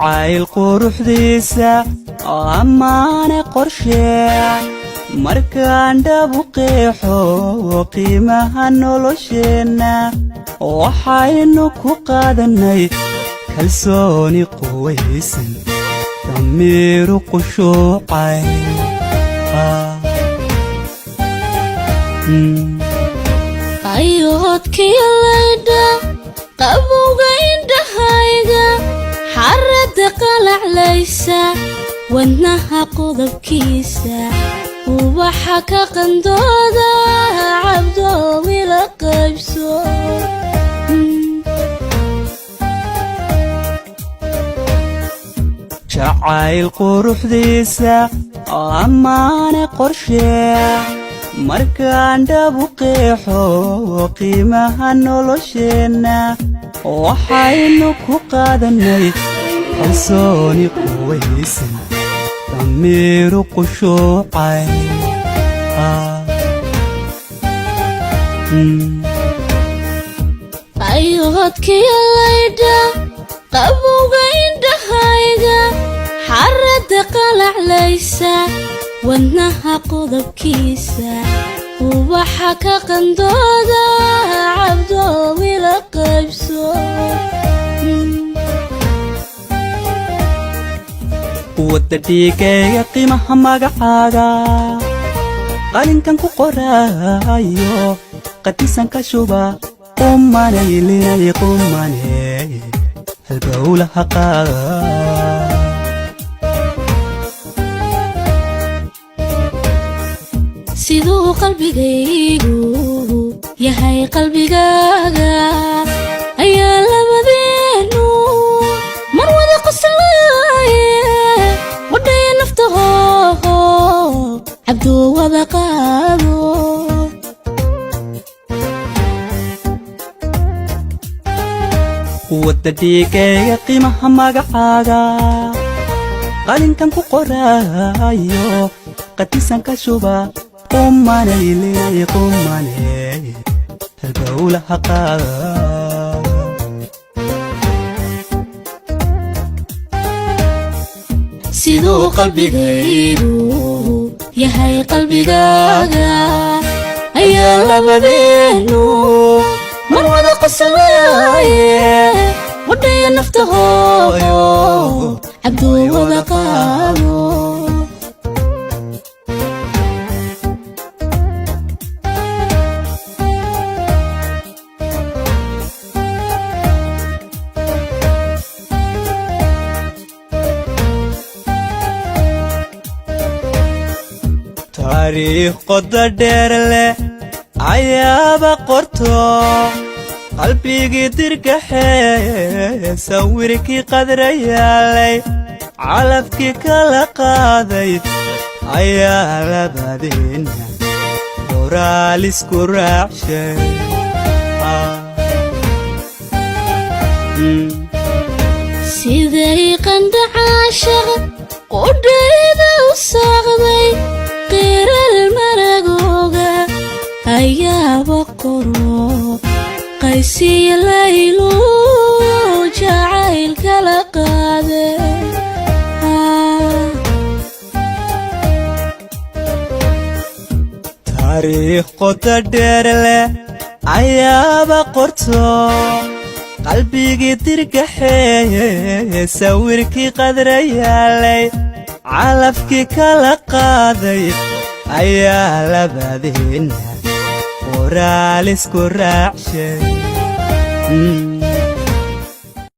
jacayl quruxdiisa ammaane qorshee markaan dhab u qeexo qiimaha nolosheenna waxaynu ku qaadanay kalsooni quwaysan damiiru qushuucay ayoodkii laydha qabowga indhahayga xarada qalaclaysa wadnaha qodobkiisa ubaxa ka qandooda cabdoowi la qaybso jacayl quruxdiisa ammaane qorshee markaan dhab u qeexo qiimaha nolosheenna waxaynu ku qaadanay kalsooni quwaysan damiiru qushuucay ayoodkii laydha qabowga indhahayga xarada qalaclaysa wadnaha qodobkiisa ubaxa ka qandooda cabdoowi la qaybso wadda dhiigayga qiimaha magacaaga qalinkan ku qoraayo qadisan ka shuba qumanaylinay qumaney halbowlaha qaada siduu qalbigaygu yahay qalbigaaga ayaa labadeenu mar wada qoslaaye wadhaya naftaho cabduu wada qaado wadda dhiigayga qiimaha magacaaga qalinkan ku qoraayo qadisan ka shuba qumanaylinay qumaney halbowlaha qaada siduu qalbigaygu yahay qalbigaaga ayaa labadeenu mar wada qoslaaye wadhaya naftaho cabduu wada qaado taariikh qoda dheer leh ayaaba qorto qalbigii dirgaxee sawirkii qadrayaalay calafkii kala qaaday ayaa labadeena qoraal isku raacshay siday qandhacaashaqa qudhayda u saaqday qiral maragooga ayaaba qoro qaysiya laylu jacayl kala qaade taariikh qoda dheer leh ayaaba qorto qalbigii dirgaxee sawirkii qadrayaalay calafkii kala qaaday ayaa labadeena qoraal isku raacshay